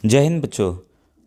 जय हिंद बच्चों।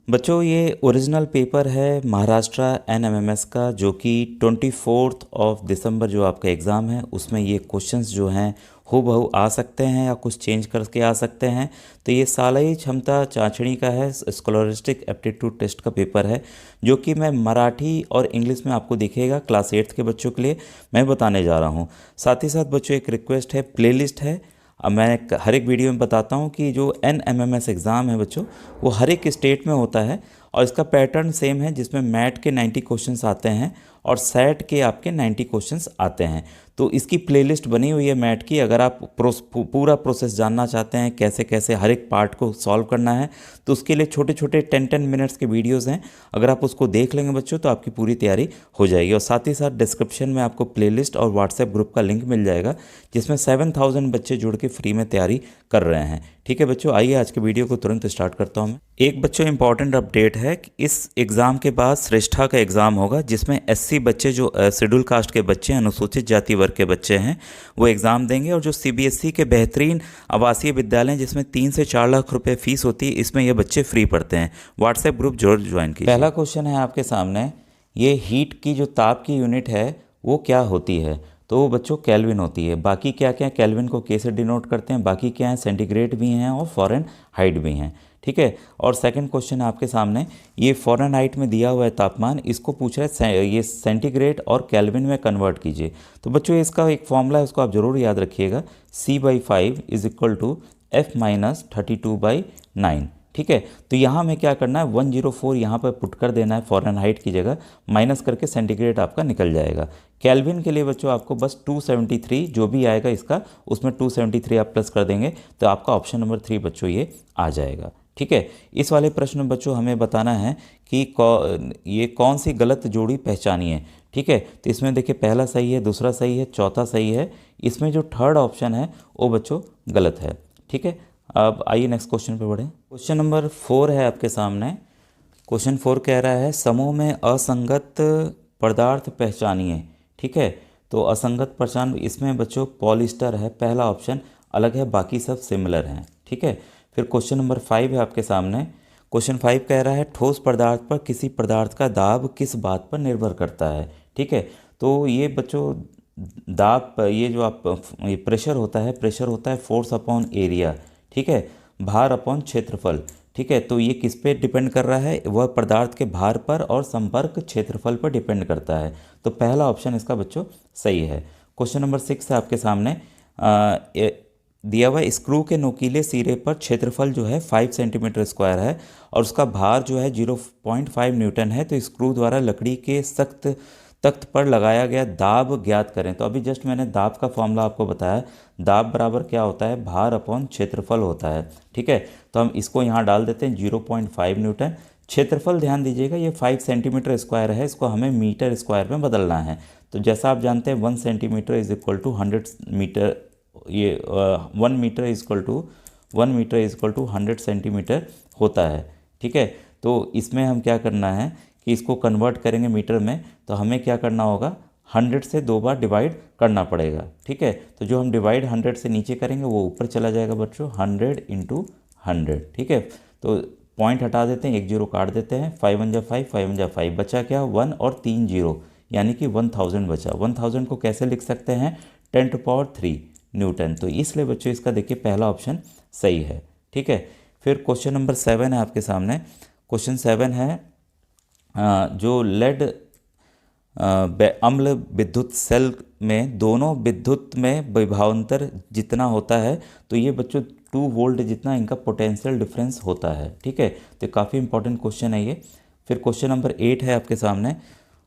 बच्चों ये ओरिजिनल पेपर है महाराष्ट्र एनएमएमएस का, जो कि 24 दिसंबर जो आपका एग्ज़ाम है उसमें ये क्वेश्चंस जो हैं हूबहू आ सकते हैं या कुछ चेंज करके आ सकते हैं। तो ये सालाई क्षमता चाशनी का है, स्कॉलरिस्टिक एप्टीट्यूड टेस्ट का पेपर है, जो कि मैं मराठी और इंग्लिश में आपको दिखेगा क्लास 8th के बच्चों के लिए मैं बताने जा रहा हूँ। साथ ही साथ बच्चों एक रिक्वेस्ट है, प्लेलिस्ट है। अब मैं हर एक वीडियो में बताता हूँ कि जो एनएमएमएस एग्ज़ाम है बच्चों, वो हर एक स्टेट में होता है और इसका पैटर्न सेम है, जिसमें मैट के 90 क्वेश्चंस आते हैं और सेट के आपके 90 क्वेश्चंस आते हैं। तो इसकी प्लेलिस्ट बनी हुई है मैट की। अगर आप पूरा प्रोसेस जानना चाहते हैं कैसे कैसे हर एक पार्ट को सॉल्व करना है, तो उसके लिए छोटे छोटे 10-10 मिनट्स के वीडियोस हैं। अगर आप उसको देख लेंगे बच्चों तो आपकी पूरी तैयारी हो जाएगी। और साथ ही साथ डिस्क्रिप्शन में आपको प्लेलिस्ट और व्हाट्सएप ग्रुप का लिंक मिल जाएगा, जिसमें 7000 बच्चे जुड़ के फ्री में तैयारी कर रहे हैं। ठीक है बच्चों, आइए आज के वीडियो को तुरंत स्टार्ट करता हूँ मैं। एक बच्चों इंपॉर्टेंट अपडेट है कि इस एग्ज़ाम के बाद श्रेष्ठा का एग्ज़ाम होगा, जिसमें एससी बच्चे जो शेड्यूल कास्ट के बच्चे हैं, अनुसूचित जाति वर्ग के बच्चे हैं, वो एग्ज़ाम देंगे। और जो सीबीएसई के बेहतरीन आवासीय विद्यालय हैं, जिसमें 3 से 4 लाख रुपए फीस होती है, इसमें ये बच्चे फ्री पढ़ते हैं। व्हाट्सएप ग्रुप जरूर ज्वाइन कीजिए। पहला क्वेश्चन है आपके सामने, ये हीट की जो ताप की यूनिट है वो क्या होती है? तो वो बच्चों केल्विन होती है। बाकी क्या क्या केल्विन को के से डिनोट करते हैं, बाकी क्या है, सेंटीग्रेड भी हैं और फ़ारेनहाइट भी हैं। ठीक है। और सेकंड क्वेश्चन आपके सामने, ये फ़ारेनहाइट में दिया हुआ है तापमान, इसको पूछ रहा है ये सेंटीग्रेड और केल्विन में कन्वर्ट कीजिए। तो बच्चों इसका एक फॉर्मूला है, उसको आप ज़रूर याद रखिएगा, C/5 = F-32/9। ठीक है। तो यहाँ में क्या करना है, 104 यहाँ पर पुट कर देना है फ़ारेनहाइट की जगह, माइनस करके सेंटीग्रेड आपका निकल जाएगा। केल्विन के लिए बच्चों आपको बस 273 जो भी आएगा इसका, उसमें 273 आप प्लस कर देंगे तो आपका ऑप्शन नंबर 3 बच्चों ये आ जाएगा। ठीक है। इस वाले प्रश्न में बच्चों हमें बताना है कि ये कौन सी गलत जोड़ी पहचानी है। ठीक है। तो इसमें देखिए पहला सही है, दूसरा सही है, चौथा सही है। इसमें जो थर्ड ऑप्शन है वो बच्चों गलत है। ठीक है। अब आइए नेक्स्ट क्वेश्चन पे बढ़ें। क्वेश्चन नंबर 4 है आपके सामने। क्वेश्चन 4 कह रहा है, समूह में असंगत पदार्थ पहचानिए। ठीक है। तो असंगत पहचान, इसमें बच्चों पॉलिस्टर है, पहला ऑप्शन अलग है, बाकी सब सिमिलर हैं। ठीक है। फिर क्वेश्चन नंबर 5 है आपके सामने। क्वेश्चन 5 कह रहा है, ठोस पदार्थ पर किसी पदार्थ का दाब किस बात पर निर्भर करता है। ठीक है। तो ये बच्चों दाब, ये जो आप ये प्रेशर होता है फोर्स अपॉन एरिया। ठीक है। भार अपॉन क्षेत्रफल। ठीक है। तो ये किस पे डिपेंड कर रहा है, वह पदार्थ के भार पर और संपर्क क्षेत्रफल पर डिपेंड करता है। तो पहला ऑप्शन इसका बच्चों सही है। क्वेश्चन नंबर 6 है आपके सामने। दिया हुआ स्क्रू के नोकीले सिरे पर क्षेत्रफल जो है 5 सेंटीमीटर स्क्वायर है और उसका भार जो है 0.5 न्यूटन है। तो स्क्रू द्वारा लकड़ी के सख्त तख्त पर लगाया गया दाब ज्ञात करें। तो अभी जस्ट मैंने दाब का फॉर्मूला आपको बताया, दाब बराबर क्या होता है, भार अपॉन क्षेत्रफल होता है। ठीक है। तो हम इसको यहाँ डाल देते हैं 0.5 न्यूटन। क्षेत्रफल ध्यान दीजिएगा ये 5 सेंटीमीटर स्क्वायर है, इसको हमें मीटर स्क्वायर में बदलना है। तो जैसा आप जानते हैं 1 centimetre is equal to 100 metre, ये 1 metre is equal to 100 centimetre होता है। ठीक है। तो इसमें हम क्या करना है कि इसको कन्वर्ट करेंगे मीटर में, तो हमें क्या करना होगा, 100 से 2 बार डिवाइड करना पड़ेगा। ठीक है। तो जो हम डिवाइड 100 से नीचे करेंगे वो ऊपर चला जाएगा बच्चों, 100 × 100। ठीक है। तो पॉइंट हटा देते हैं, एक जीरो काट देते हैं, 5 × 5, 5 × 5 बचा क्या, 1 और 3 जीरो, यानी कि 1000 बचा। 1000 को कैसे लिख सकते हैं, 10⁻³ न्यूटन। तो इसलिए बच्चों इसका देखिए पहला ऑप्शन सही है। ठीक है। फिर क्वेश्चन नंबर 7 है आपके सामने। क्वेश्चन 7 है, जो लेड अम्ल विद्युत सेल में दोनों विद्युत में विभवांतर जितना होता है, तो ये बच्चों 2 वोल्ट जितना इनका पोटेंशियल डिफरेंस होता है। ठीक है। तो काफ़ी इंपॉर्टेंट क्वेश्चन है ये। फिर क्वेश्चन नंबर 8 है आपके सामने।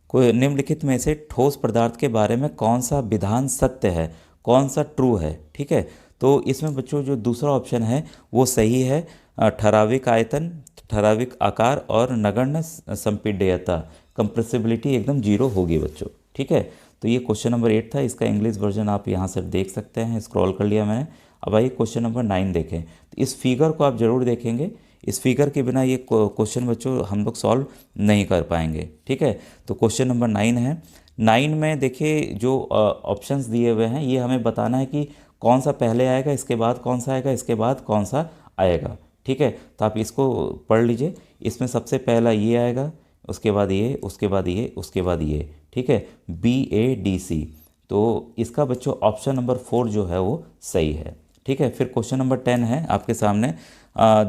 कोई निम्नलिखित में से ठोस पदार्थ के बारे में कौन सा विधान सत्य है, कौन सा ट्रू है। ठीक है। तो इसमें बच्चों जो दूसरा ऑप्शन है वो सही है, ठराविक आयतन, ठराविक आकार और नगण्य संपीड्यता, कंप्रेसिबिलिटी एकदम जीरो होगी बच्चों। ठीक है। तो ये क्वेश्चन नंबर 8 था, इसका इंग्लिश वर्जन आप यहाँ से देख सकते हैं, स्क्रॉल कर लिया मैंने। अब आइए क्वेश्चन नंबर 9 देखें। तो इस फिगर को आप ज़रूर देखेंगे, इस फिगर के बिना ये क्वेश्चन बच्चों हम लोग सॉल्व नहीं कर पाएंगे। ठीक है। तो क्वेश्चन नंबर 9 है। 9 में देखिए जो ऑप्शंस दिए हुए हैं, ये हमें बताना है कि कौन सा पहले आएगा, इसके बाद कौन सा आएगा, इसके बाद कौन सा आएगा। ठीक है। तो आप इसको पढ़ लीजिए। इसमें सबसे पहला ये आएगा, उसके बाद ये, उसके बाद ये, उसके बाद ये, ठीक है, BADC। तो इसका बच्चों ऑप्शन नंबर 4 जो है वो सही है, ठीक है। फिर क्वेश्चन नंबर 10 है आपके सामने,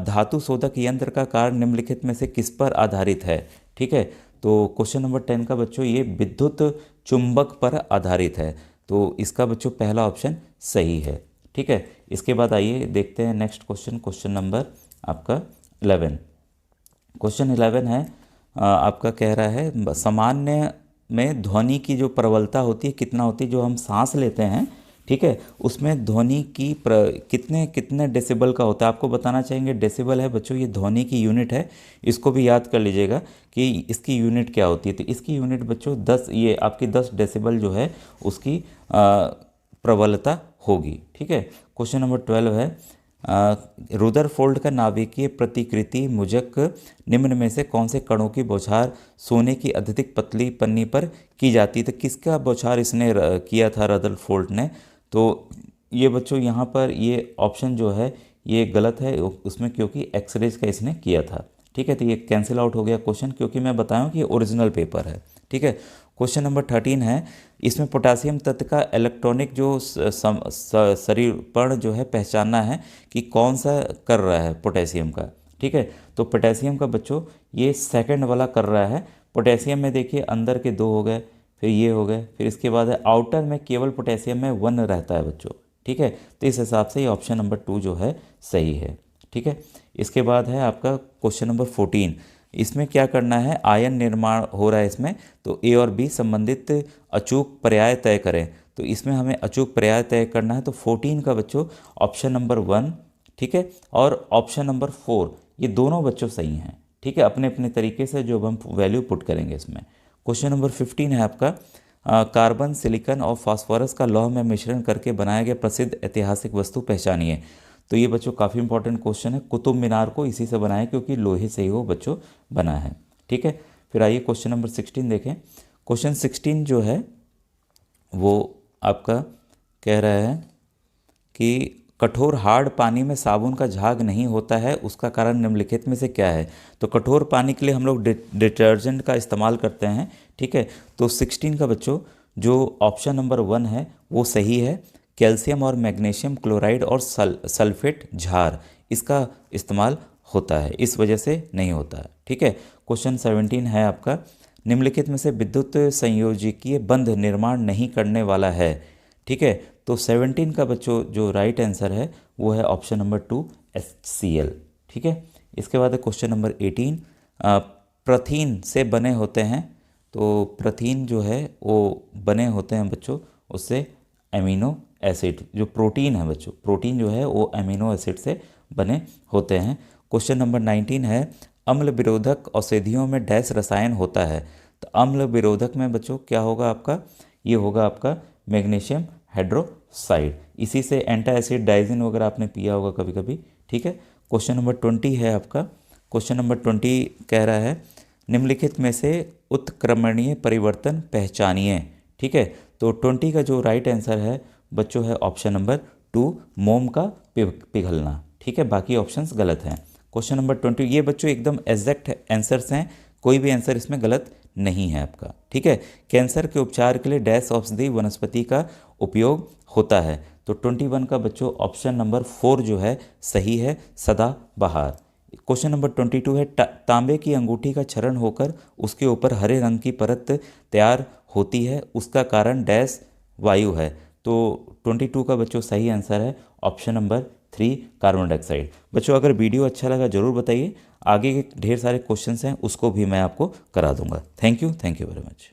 धातु शोधक यंत्र का कार्य निम्नलिखित में से किस पर आधारित है, ठीक है। तो क्वेश्चन नंबर 10 का बच्चों ये विद्युत चुंबक पर आधारित है, तो इसका बच्चों पहला ऑप्शन सही है, ठीक है। इसके बाद आइए देखते हैं नेक्स्ट क्वेश्चन, क्वेश्चन नंबर आपका 11। क्वेश्चन 11 है आपका कह रहा है सामान्य में ध्वनि की जो प्रबलता होती है कितना होती है, जो हम सांस लेते हैं, ठीक है, उसमें ध्वनि की कितने कितने डेसिबल का होता है आपको बताना चाहेंगे। डेसिबल है बच्चों ये ध्वनि की यूनिट है, इसको भी याद कर लीजिएगा कि इसकी यूनिट क्या होती है। तो इसकी यूनिट बच्चों 10, ये आपकी 10 डेसिबल जो है उसकी प्रबलता होगी, ठीक है। क्वेश्चन नंबर 12 है रुदरफोर्ड का नाभिकीय प्रतिकृति मुजक निम्न में से कौन से कणों की बौछार सोने की अत्यधिक पतली पन्नी पर की जाती है। तो किसका बौछार इसने किया था रदरफोर्ड ने। तो ये बच्चों यहाँ पर ये ऑप्शन जो है ये गलत है उसमें, क्योंकि एक्सरेज का इसने किया था, ठीक है। तो ये कैंसिल आउट हो गया क्वेश्चन, क्योंकि मैं बताऊँ कि ये ओरिजिनल पेपर है, ठीक है। क्वेश्चन नंबर 13 है इसमें पोटासियम तत्व का इलेक्ट्रॉनिक जो शरीरपण जो है पहचानना है कि कौन सा कर रहा है पोटेशियम का, ठीक है। तो पोटेशियम का बच्चों ये सेकंड वाला कर रहा है। पोटेशियम में देखिए अंदर के 2 हो गए, फिर ये हो गए, फिर इसके बाद है आउटर में केवल पोटेशियम में 1 रहता है बच्चों, ठीक है। तो इस हिसाब से ये ऑप्शन नंबर 2 जो है सही है, ठीक है। इसके बाद है आपका क्वेश्चन नंबर 14। इसमें क्या करना है, आयन निर्माण हो रहा है इसमें, तो A और B संबंधित अचूक पर्याय तय करें। तो इसमें हमें अचूक पर्याय तय करना है, तो 14 का बच्चों ऑप्शन नंबर 1, ठीक है, और ऑप्शन नंबर 4 ये दोनों बच्चों सही हैं, ठीक है, अपने अपने तरीके से जो हम वैल्यू पुट करेंगे इसमें। क्वेश्चन नंबर 15 है आपका कार्बन, सिलिकॉन और फास्फोरस का लौह में मिश्रण करके बनाया गया प्रसिद्ध ऐतिहासिक वस्तु पहचानिए। तो ये बच्चों काफ़ी इंपॉर्टेंट क्वेश्चन है। कुतुब मीनार को इसी से बनाया क्योंकि लोहे से ही वो बच्चों बना है, ठीक है। फिर आइए क्वेश्चन नंबर 16 देखें। क्वेश्चन 16 जो है वो आपका कह रहा है कि कठोर हार्ड पानी में साबुन का झाग नहीं होता है, उसका कारण निम्नलिखित में से क्या है। तो कठोर पानी के लिए हम लोग डिटर्जेंट का इस्तेमाल करते हैं, ठीक है। तो 16 का बच्चों जो ऑप्शन नंबर 1 है वो सही है। कैल्शियम और मैग्नीशियम क्लोराइड और सल्फेट क्षार इसका इस्तेमाल होता है, इस वजह से नहीं होता है, ठीक है। क्वेश्चन 17 है आपका निम्नलिखित में से विद्युत संयोजकीय बंध निर्माण नहीं करने वाला है, ठीक है। तो 17 का बच्चों जो राइट आंसर है वो है ऑप्शन नंबर 2 HCl, ठीक है। इसके बाद है क्वेश्चन नंबर 18 प्रथीन से बने होते हैं। तो प्रथीन जो है वो बने होते हैं बच्चों उससे एमिनो एसिड, जो प्रोटीन है बच्चों, प्रोटीन जो है वो अमीनो एसिड से बने होते हैं। क्वेश्चन नंबर 19 है अम्ल विरोधक औषधियों में डैश रसायन होता है। तो अम्ल विरोधक में बच्चों क्या होगा आपका, ये होगा आपका मैग्नीशियम हाइड्रोक्साइड, इसी से एंटा एसिड डाइजिन वगैरह आपने पिया होगा कभी कभी, ठीक है। क्वेश्चन नंबर 20 है आपका। क्वेश्चन नंबर 20 कह रहा है निम्नलिखित में से उत्क्रमणीय परिवर्तन पहचानिए, ठीक है। तो 20 का जो राइट आंसर है बच्चों है ऑप्शन नंबर 2 मोम का पिघलना, ठीक है, बाकी ऑप्शंस गलत हैं। क्वेश्चन नंबर 20 ये बच्चों एकदम एग्जैक्ट आंसर्स हैं, कोई भी आंसर इसमें गलत नहीं है आपका, ठीक है। कैंसर के उपचार के लिए डैश औषधि वनस्पति का उपयोग होता है। तो 21 का बच्चों ऑप्शन नंबर 4 जो है सही है, सदाबहार। क्वेश्चन नंबर 22 है तांबे की अंगूठी का क्षरण होकर उसके ऊपर हरे रंग की परत तैयार होती है, उसका कारण डैश वायु है। तो 22 का बच्चों सही आंसर है ऑप्शन नंबर 3 कार्बन डाइऑक्साइड। बच्चों अगर वीडियो अच्छा लगा ज़रूर बताइए, आगे के ढेर सारे क्वेश्चंस हैं उसको भी मैं आपको करा दूंगा। Thank you very much.